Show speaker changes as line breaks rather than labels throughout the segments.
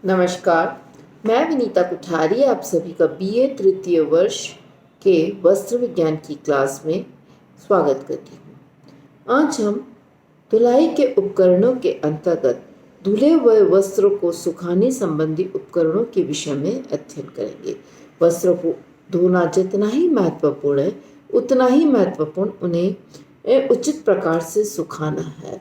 नमस्कार। मैं विनीता कुठारी आप सभी का बीए तृतीय वर्ष के वस्त्र विज्ञान की क्लास में स्वागत करती हूँ। आज हम धुलाई के उपकरणों के अंतर्गत धुले हुए वस्त्रों को सुखाने संबंधी उपकरणों के विषय में अध्ययन करेंगे। वस्त्रों को धोना जितना ही महत्वपूर्ण है, उतना ही महत्वपूर्ण उन्हें उचित प्रकार से सुखाना है।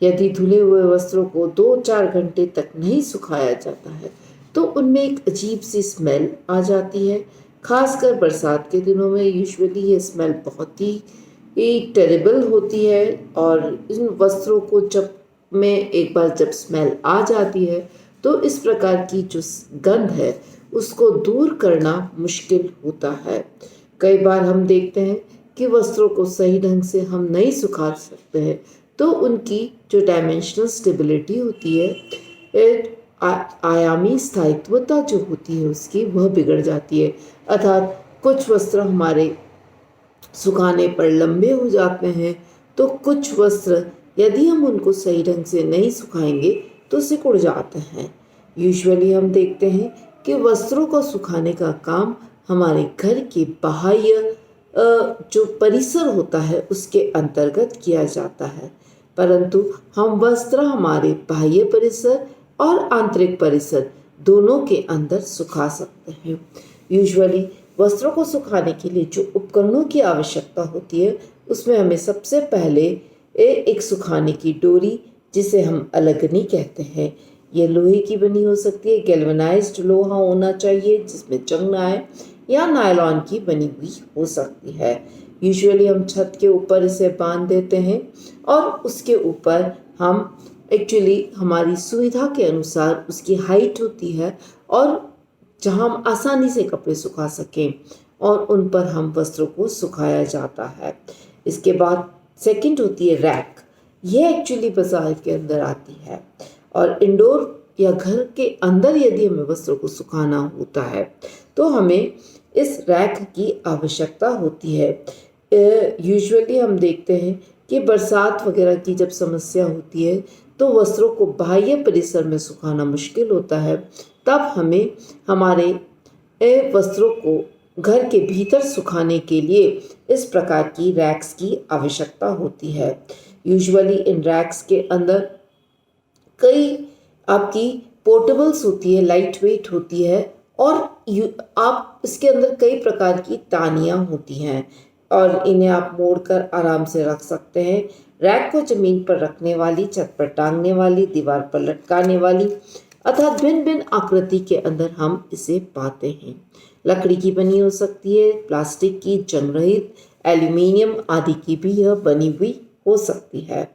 यदि धुले हुए वस्त्रों को 2-4 घंटे तक नहीं सुखाया जाता है तो उनमें एक अजीब सी स्मेल आ जाती है। खासकर बरसात के दिनों में यूजुअली ये स्मेल बहुत ही टेरेबल होती है और इन वस्त्रों को जब स्मेल आ जाती है तो इस प्रकार की जो गंध है उसको दूर करना मुश्किल होता है। कई बार हम देखते हैं कि वस्त्रों को सही ढंग से हम नहीं सुखा सकते हैं तो उनकी जो डायमेंशनल स्टेबिलिटी होती है, आयामी स्थायित्वता जो होती है उसकी, वह बिगड़ जाती है। अर्थात कुछ वस्त्र हमारे सुखाने पर लंबे हो जाते हैं तो कुछ वस्त्र यदि हम उनको सही ढंग से नहीं सुखाएंगे तो सिकुड़ जाते हैं। यूजुअली हम देखते हैं कि वस्त्रों को सुखाने का काम हमारे घर के बाह्य जो परिसर होता है उसके अंतर्गत किया जाता है, परंतु हम वस्त्र हमारे बाह्य परिसर और आंतरिक परिसर दोनों के अंदर सुखा सकते हैं। यूजुअली वस्त्रों को सुखाने के लिए जो उपकरणों की आवश्यकता होती है उसमें हमें सबसे पहले एक सुखाने की डोरी, जिसे हम अलगनी कहते हैं, ये लोहे की बनी हो सकती है, गैल्वेनाइज्ड लोहा होना चाहिए जिसमें जंग ना आए, या नायलॉन की बनी हुई हो सकती है। यूजुअली हम छत के ऊपर इसे बांध देते हैं और उसके ऊपर हम हमारी सुविधा के अनुसार उसकी हाइट होती है और जहां हम आसानी से कपड़े सुखा सकें और उन पर हम वस्त्रों को सुखाया जाता है। इसके बाद सेकंड होती है रैक। ये एक्चुअली बाजार के अंदर आती है और इंडोर या घर के अंदर यदि हमें वस्त्रों को सुखाना होता है तो हमें इस रैक की आवश्यकता होती है। यूजुअली हम देखते हैं कि बरसात वगैरह की जब समस्या होती है तो वस्त्रों को बाह्य परिसर में सुखाना मुश्किल होता है, तब हमें हमारे वस्त्रों को घर के भीतर सुखाने के लिए इस प्रकार की रैक्स की आवश्यकता होती है। यूजुअली इन रैक्स के अंदर कई आपकी पोर्टेबल्स होती है, लाइट वेट होती है और आप इसके अंदर कई प्रकार की तानियां होती हैं और इन्हें आप मोड़कर आराम से रख सकते हैं। रैक को जमीन पर रखने वाली, छत पर टांगने वाली, दीवार पर लटकाने वाली, अर्थात भिन्न भिन्न आकृति के अंदर हम इसे पाते हैं। लकड़ी की बनी हो सकती है, प्लास्टिक की, जंग रहित, एल्यूमिनियम आदि की भी यह बनी हुई हो सकती है।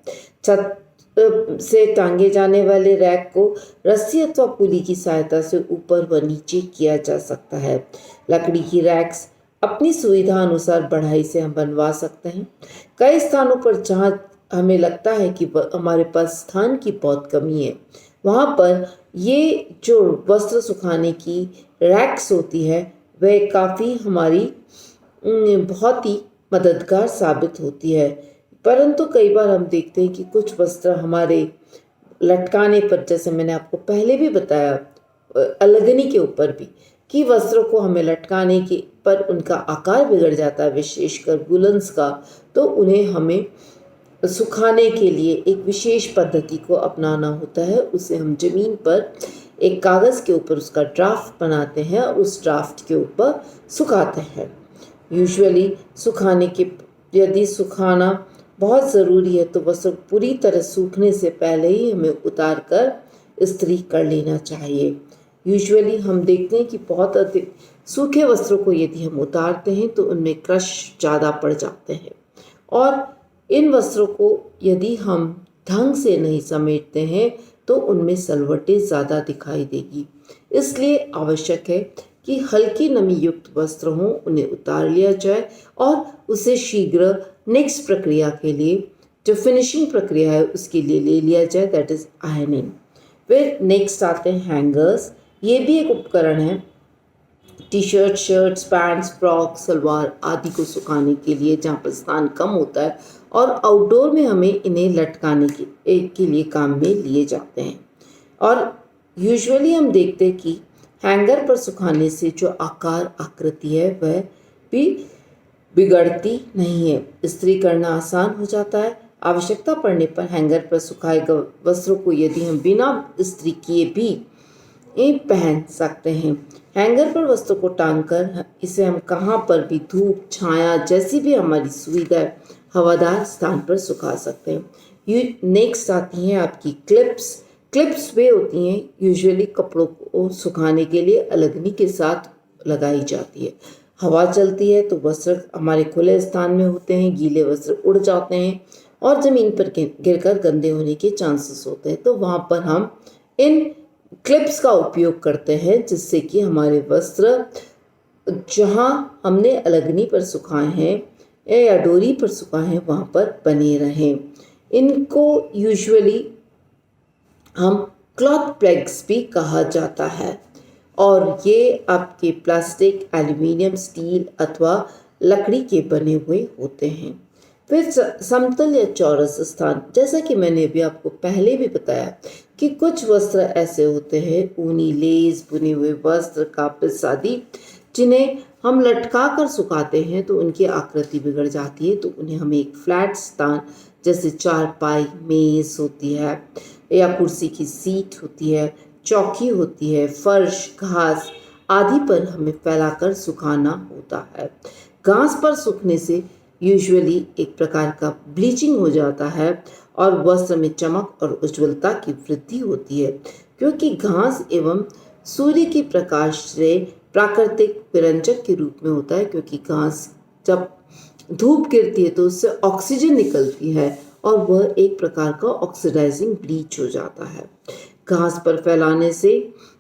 छत से टांगे जाने वाले रैक को रस्सी अथवा पुली की सहायता से ऊपर व नीचे किया जा सकता है। लकड़ी की रैक्स अपनी सुविधा अनुसार बढ़ाई से हम बनवा सकते हैं। कई स्थानों पर जहाँ हमें लगता है कि हमारे पास स्थान की बहुत कमी है, वहाँ पर ये जो वस्त्र सुखाने की रैक्स होती है वह काफ़ी हमारी बहुत ही मददगार साबित होती है। परंतु कई बार हम देखते हैं कि कुछ वस्त्र हमारे लटकाने पर, जैसे मैंने आपको पहले भी बताया अलगनी के ऊपर भी, कि वस्त्रों को हमें लटकाने के पर उनका आकार बिगड़ जाता है, विशेषकर वुलन्स का, तो उन्हें हमें सुखाने के लिए एक विशेष पद्धति को अपनाना होता है। उसे हम जमीन पर एक कागज़ के ऊपर उसका ड्राफ्ट बनाते हैं और उस ड्राफ्ट के ऊपर सुखाते हैं। यूजुअली यदि सुखाना बहुत ज़रूरी है तो वस्त्र पूरी तरह सूखने से पहले ही हमें उतार कर इस्त्री कर लेना चाहिए। यूजुअली हम देखते हैं कि बहुत अधिक सूखे वस्त्रों को यदि हम उतारते हैं तो उनमें क्रश ज़्यादा पड़ जाते हैं और इन वस्त्रों को यदि हम ढंग से नहीं समेटते हैं तो उनमें सलवटें ज़्यादा दिखाई देगी। इसलिए आवश्यक है कि हल्की नमी युक्त वस्त्र हों, उन्हें उतार लिया जाए और उसे शीघ्र नेक्स्ट प्रक्रिया के लिए, जो फिनिशिंग प्रक्रिया है उसके लिए ले लिया जाए, दैट इज़ आयरनिंग। फिर नेक्स्ट आते हैं हैंगर्स। ये भी एक उपकरण है T shirt, shirts, pants, frock, salwar आदि को सुखाने के लिए, जहाँ पर स्थान कम होता है और आउटडोर में हमें इन्हें लटकाने के लिए काम में लिए जाते हैं। और यूजुअली हम देखते हैं कि हैंगर पर सुखाने से जो आकार आकृति है वह भी बिगड़ती नहीं है, इस्त्री करना आसान हो जाता है। आवश्यकता पड़ने पर हैंगर पर सुखाए गए वस्त्रों को यदि हम बिना इस्त्री किए भी पहन सकते हैं। हैंगर पर वस्त्रों को टांगकर इसे हम कहाँ पर भी धूप छाया जैसी भी हमारी सुविधा हवादार स्थान पर सुखा सकते हैं। नेक्स्ट आती हैं आपकी क्लिप्स। क्लिप्स वे होती हैं यूजुअली कपड़ों को सुखाने के लिए अलगनी के साथ लगाई जाती है। हवा चलती है तो वस्त्र हमारे खुले स्थान में होते हैं, गीले वस्त्र उड़ जाते हैं और ज़मीन पर गिरकर गंदे होने के चांसेस होते हैं, तो वहाँ पर हम इन क्लिप्स का उपयोग करते हैं जिससे कि हमारे वस्त्र जहाँ हमने अलगनी पर सुखाए हैं या डोरी पर सुखाए हैं वहाँ पर बने रहें। इनको यूजुअली हम क्लॉथ प्लेग्स भी कहा जाता है और ये आपके प्लास्टिक, एल्यूमिनियम, स्टील अथवा लकड़ी के बने हुए होते हैं। फिर समतल या चौरस स्थान, जैसा कि मैंने अभी आपको पहले भी बताया कि कुछ वस्त्र ऐसे होते हैं, ऊनी लेस, बुने हुए वस्त्र, कापिस आदि, जिन्हें हम लटका कर सुखाते हैं तो उनकी आकृति बिगड़ जाती है, तो उन्हें हमें एक फ्लैट स्थान जैसे चारपाई, मेज होती है या कुर्सी की सीट होती है, चौकी होती है, फर्श, घास आदि पर हमें फैलाकर सुखाना होता है। घास पर सूखने से यूजुअली एक प्रकार का ब्लीचिंग हो जाता है और वस्त्र में चमक और उज्ज्वलता की वृद्धि होती है, क्योंकि घास एवं सूर्य के प्रकाश से प्राकृतिक विरंजक के रूप में होता है, क्योंकि घास जब धूप गिरती है तो उससे ऑक्सीजन निकलती है और वह एक प्रकार का ऑक्सीडाइजिंग ब्लीच हो जाता है। घास पर फैलाने से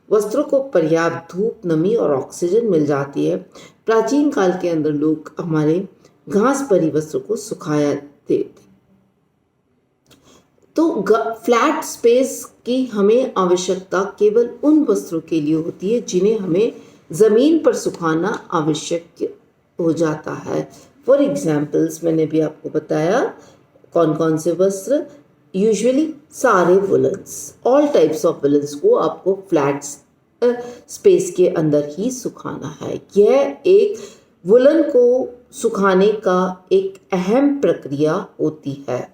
वस्त्रों को पर्याप्त धूप, नमी और ऑक्सीजन मिल जाती है। प्राचीन काल के अंदर लोग हमारे घास पर ही वस्त्रों को सुखाया थे। तो फ्लैट स्पेस की हमें आवश्यकता केवल उन वस्त्रों के लिए होती है जिन्हें हमें ज़मीन पर सुखाना आवश्यक हो जाता है। फॉर एग्जाम्पल्स मैंने भी आपको बताया कौन कौन से वस्त्र, यूजुअली सारे woollens, all types of woollens को आपको फ्लैट स्पेस के अंदर ही सुखाना है। यह एक वुलन को सुखाने का एक अहम प्रक्रिया होती है।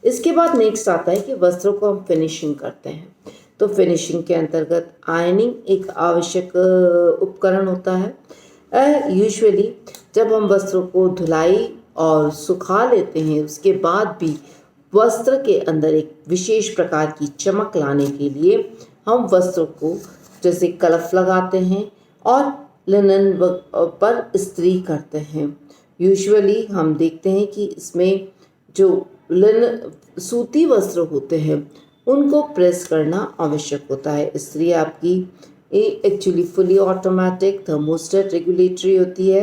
इसके बाद नेक्स्ट आता है कि वस्त्रों को हम फिनिशिंग करते हैं, तो फिनिशिंग के अंतर्गत आयनिंग एक आवश्यक उपकरण होता है। यूजुअली जब हम वस्त्रों को धुलाई और सुखा लेते हैं उसके बाद भी वस्त्र के अंदर एक विशेष प्रकार की चमक लाने के लिए हम वस्त्रों को जैसे कलफ लगाते हैं और लिनन पर इस्त्री करते हैं। यूजुअली हम देखते हैं कि इसमें जो सूती वस्त्र होते हैं उनको प्रेस करना आवश्यक होता है। इस्त्री आपकी actually fully automatic thermostat regulatory होती है।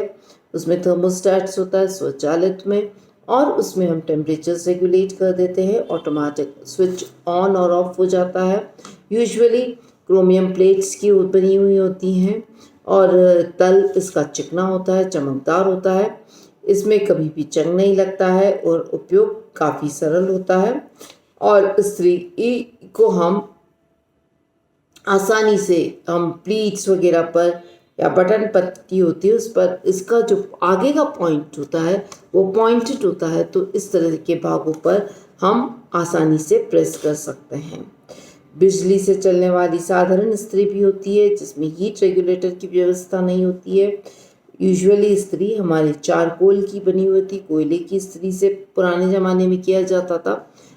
उसमें थर्मोस्टेट्स होता है स्वचालित में और उसमें हम टेम्परेचर्स रेगुलेट कर देते हैं। ऑटोमेटिक स्विच ऑन और ऑफ हो जाता है। यूजुअली क्रोमियम प्लेट्स की बनी हुई होती हैं और तल इसका चिकना होता है, चमकदार होता है। इसमें कभी भी जंग नहीं लगता है और उपयोग काफ़ी सरल होता है और इस्त्री को हम आसानी से हम प्लीट्स वगैरह पर या बटन पट्टी होती है उस पर इसका जो आगे का पॉइंट होता है वो पॉइंटेड होता है, तो इस तरह के भागों पर हम आसानी से प्रेस कर सकते हैं। बिजली से चलने वाली साधारण इस्त्री भी होती है जिसमें हीट रेगुलेटर की व्यवस्था नहीं होती है। यूजुअली इस्त्री हमारे चारकोल की बनी हुई थी, कोयले की इस्त्री से पुराने ज़माने में किया जाता था।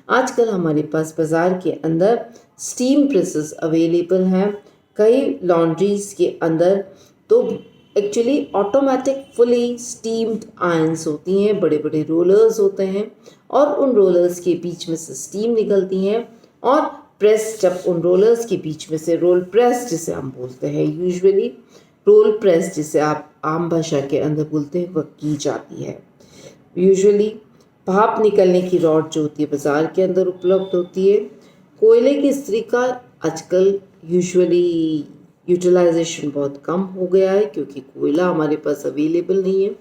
आजकल हमारे पास बाज़ार के अंदर स्टीम प्रेसेस अवेलेबल हैं कई लॉन्ड्रीज के अंदर, तो actually automatic fully steamed irons होती हैं, बड़े बड़े रोलर्स होते हैं और उन रोलर्स के बीच में से स्टीम निकलती हैं और प्रेस जब उन रोलर्स के बीच में से रोल प्रेस जिसे हम बोलते हैं, यूजुअली रोल प्रेस जिसे आप आम भाषा के अंदर बोलते हैं, वह की जाती है। यूजुअली भाप निकलने की रॉड जो होती है बाज़ार के अंदर उपलब्ध होती है। कोयले की इस्त्री का आजकल यूजुअली यूटिलाइजेशन बहुत कम हो गया है क्योंकि कोयला हमारे पास अवेलेबल नहीं है।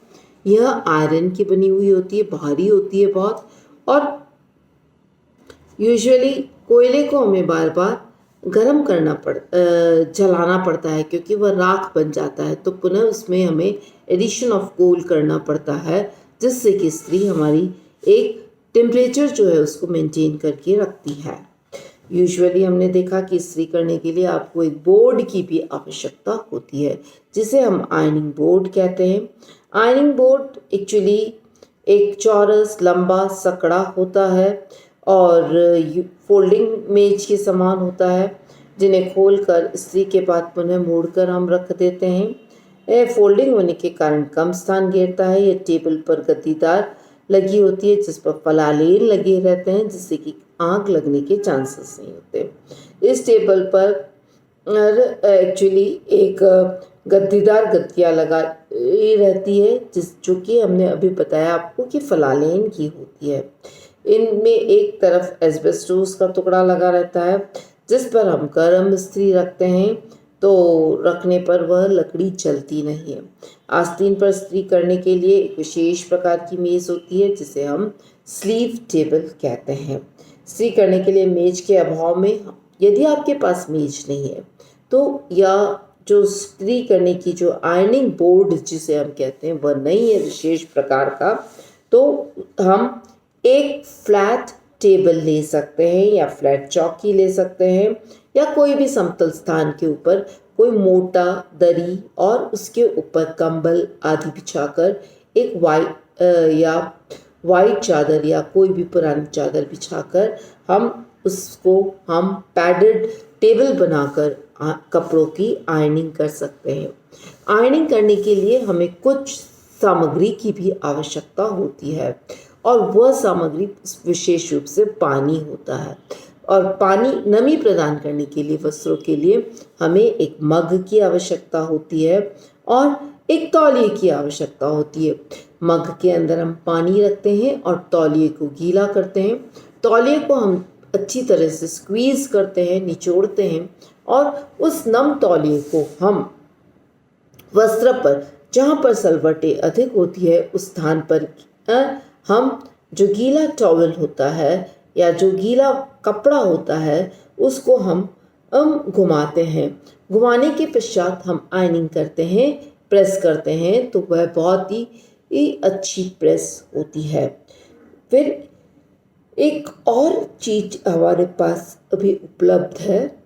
यह आयरन की बनी हुई होती है, भारी होती है बहुत, और यूजुअली कोयले को हमें बार बार जलाना पड़ता है, क्योंकि वह राख बन जाता है, तो पुनः उसमें हमें एडिशन ऑफ कोल करना पड़ता है, जिससे कि इस्त्री हमारी एक टेम्परेचर जो है उसको मेंटेन करके रखती है। यूजुअली हमने देखा कि इस्त्री करने के लिए आपको एक बोर्ड की भी आवश्यकता होती है, जिसे हम आयरनिंग बोर्ड कहते हैं। आयरनिंग बोर्ड एक्चुअली एक चौरस लंबा सकड़ा होता है और फोल्डिंग मेज के समान होता है, जिन्हें खोलकर इस्त्री के बाद पुनः मोड़कर हम रख देते हैं। यह फोल्डिंग होने के कारण कम स्थान घेरता है। यह टेबल पर गद्दीदार लगी होती है, जिस पर फलालेन लगे रहते हैं, जिससे कि आग लगने के चांसेस नहीं होते। इस टेबल पर एक्चुअली एक गद्दीदार गद्दियाँ लगाई रहती है, जो कि हमने अभी बताया आपको कि फलालेन की होती है। इनमें एक तरफ एस्बेस्टोस का टुकड़ा लगा रहता है, जिस पर हम गर्म इस्त्री रखते हैं, तो रखने पर वह लकड़ी जलती नहीं है। आस्तीन पर इस्त्री करने के लिए एक विशेष प्रकार की मेज़ होती है, जिसे हम स्लीव टेबल कहते हैं। इस्त्री करने के लिए मेज के अभाव में, यदि आपके पास मेज नहीं है तो, या जो इस्त्री करने की जो आयरनिंग बोर्ड जिसे हम कहते हैं वह नहीं है विशेष प्रकार का, तो हम एक फ्लैट टेबल ले सकते हैं या फ्लैट चौकी ले सकते हैं, या कोई भी समतल स्थान के ऊपर कोई मोटा दरी और उसके ऊपर कंबल आदि बिछाकर एक वाइट चादर या कोई भी पुरानी चादर बिछाकर हम पैडेड टेबल बनाकर कपड़ों की आयरनिंग कर सकते हैं। आयरनिंग करने के लिए हमें कुछ सामग्री की भी आवश्यकता होती है, और वह सामग्री विशेष रूप से पानी होता है। और पानी नमी प्रदान करने के लिए वस्त्रों के लिए हमें एक मग की आवश्यकता होती है और एक तौलिए की आवश्यकता होती है। मग के अंदर हम पानी रखते हैं और तौलिए को गीला करते हैं। तौलिए को हम अच्छी तरह से स्क्वीज़ करते हैं, निचोड़ते हैं, और उस नम तौलिए को हम वस्त्र पर, जहाँ पर सलवटें अधिक होती है, उस स्थान पर हम जो गीला टॉवल होता है या जो गीला कपड़ा होता है उसको हम घुमाते हैं। घुमाने के पश्चात हम आयरनिंग करते हैं, प्रेस करते हैं, तो वह बहुत ही अच्छी प्रेस होती है। फिर एक और चीज हमारे पास अभी उपलब्ध है,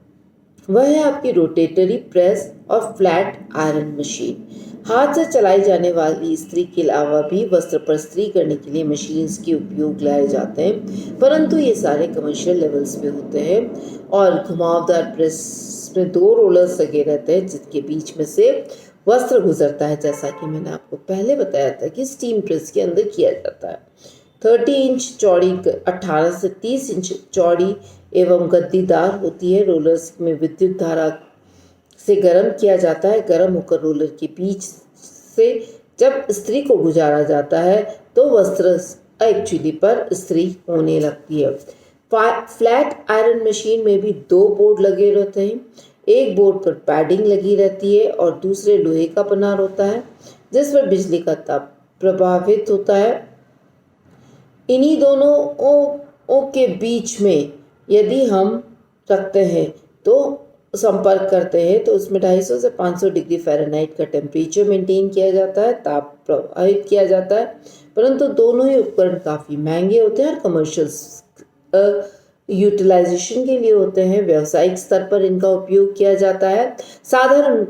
वह है आपकी रोटेटरी प्रेस और फ्लैट आयरन मशीन। हाथ से चलाई जाने वाली इस्त्री के अलावा भी वस्त्र पर इस्त्री करने के लिए मशीन्स के उपयोग लाए जाते हैं, परंतु ये सारे कमर्शियल लेवल्स पे होते हैं। और घुमावदार प्रेस में 2 रोलर्स लगे रहते हैं, जिसके बीच में से वस्त्र गुजरता है, जैसा कि मैंने आपको पहले बताया था कि स्टीम प्रेस के अंदर किया जाता है। 30 इंच चौड़ी, 18 से 30 इंच चौड़ी एवं गद्दीदार होती है। रोलर्स में विद्युत धारा से गर्म किया जाता है। गर्म होकर रोलर के बीच से जब इस्त्री को गुजारा जाता है तो वस्त्र एक्चुअली पर इस्त्री होने लगती है। फ्लैट आयरन मशीन में भी 2 बोर्ड लगे रहते हैं। एक बोर्ड पर पैडिंग लगी रहती है और दूसरे लोहे का बना होता है, जिस पर बिजली का ताप प्रभावित होता है। इन्हीं दोनों के बीच में यदि हम रखते हैं तो संपर्क करते हैं, तो उसमें 250 से 500 डिग्री फ़ारेनहाइट का टेम्परेचर मेंटेन किया जाता है, ताप प्रभावित किया जाता है। परंतु दोनों ही उपकरण काफ़ी महंगे होते हैं और कमर्शियल यूटिलाइजेशन के लिए होते हैं। व्यावसायिक स्तर पर इनका उपयोग किया जाता है साधारण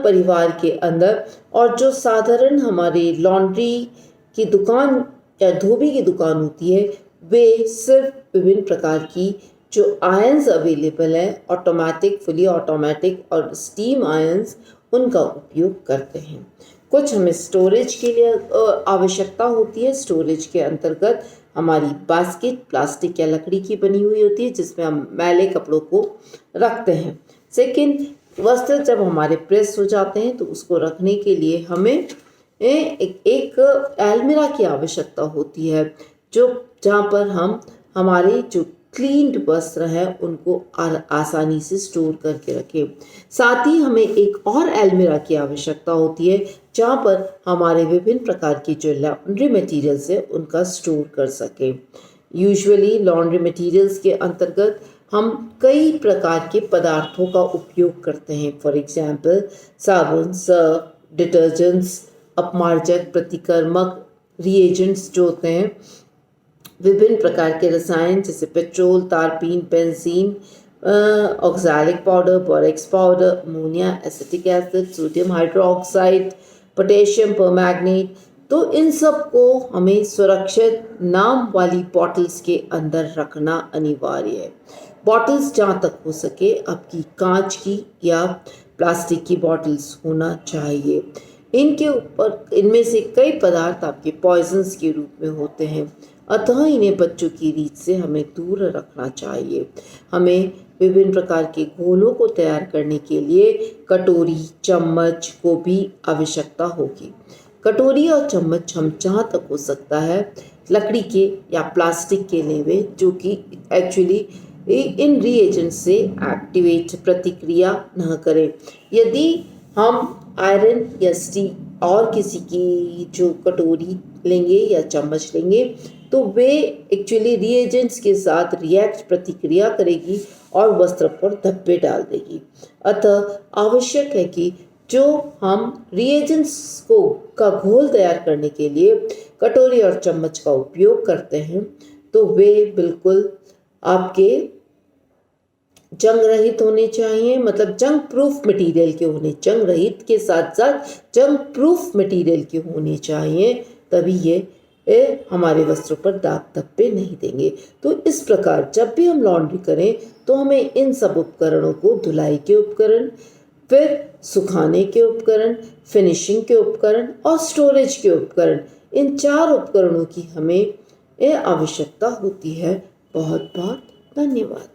परिवार के अंदर, और जो साधारण हमारे लॉन्ड्री की दुकान या धोबी की दुकान होती है, वे सिर्फ विभिन्न प्रकार की जो आयंस अवेलेबल हैं, ऑटोमेटिक, फुली ऑटोमेटिक और स्टीम आयंस, उनका उपयोग करते हैं। कुछ हमें स्टोरेज के लिए आवश्यकता होती है। स्टोरेज के अंतर्गत हमारी बास्केट प्लास्टिक या लकड़ी की बनी हुई होती है, जिसमें हम मैले कपड़ों को रखते हैं। सेकंड, वस्त्र जब हमारे प्रेस हो जाते हैं तो उसको रखने के लिए हमें एक अलमीरा की आवश्यकता होती है, जहाँ पर हम हमारे जो क्लीन्ड वस्त्र हैं उनको आसानी से स्टोर करके रखें। साथ ही हमें एक और अलमीरा की आवश्यकता होती है, जहाँ पर हमारे विभिन्न प्रकार की जो लॉन्ड्री मटेरियल्स है उनका स्टोर कर सकें। यूजुअली लॉन्ड्री मटेरियल्स के अंतर्गत हम कई प्रकार के पदार्थों का उपयोग करते हैं। फॉर एग्जाम्पल साबुन, सर्फ, डिटर्जेंट्स, अपमार्जक, प्रतिकर्मक, रिएजेंट्स जो होते हैं, विभिन्न प्रकार के रसायन जैसे पेट्रोल, तारपीन, benzene, oxalic powder, borax powder, ammonia, acetic acid, sodium hydroxide, potassium permanganate. तो इन सब को हमें सुरक्षित नाम वाली बॉटल्स के अंदर रखना अनिवार्य है। बॉटल्स जहाँ तक हो सके आपकी कांच की या प्लास्टिक की बॉटल्स होना चाहिए। इनके ऊपर इनमें से कई पदार्थ आपके पॉइजन्स के रूप में होते हैं, अतः इन्हें बच्चों की रीत से हमें दूर रखना चाहिए। हमें विभिन्न प्रकार के घोलों को तैयार करने के लिए कटोरी, चम्मच को भी आवश्यकता होगी। कटोरी और चम्मच हम जहाँ तक हो सकता है लकड़ी के या प्लास्टिक के लेवे, जो कि एक्चुअली इन रिएजेंट से एक्टिवेट प्रतिक्रिया न करें। यदि हम आयरन या स्टील और किसी की जो कटोरी लेंगे या चम्मच लेंगे तो वे एक्चुअली रिएजेंट्स के साथ रिएक्ट प्रतिक्रिया करेगी और वस्त्र पर धब्बे डाल देगी। अतः आवश्यक है कि जो हम रिएजेंट्स को का घोल तैयार करने के लिए कटोरी और चम्मच का उपयोग करते हैं तो वे बिल्कुल आपके जंग रहित होने चाहिए, मतलब जंग प्रूफ मटेरियल के होने, जंग रहित के साथ साथ जंग प्रूफ मटेरियल के होने चाहिए, तभी ये हमारे वस्त्रों पर दाग धब्बे नहीं देंगे। तो इस प्रकार जब भी हम लॉन्ड्री करें तो हमें इन सब उपकरणों को, धुलाई के उपकरण, फिर सुखाने के उपकरण, फिनिशिंग के उपकरण और स्टोरेज के उपकरण, इन 4 उपकरणों की हमें आवश्यकता होती है। बहुत बहुत धन्यवाद।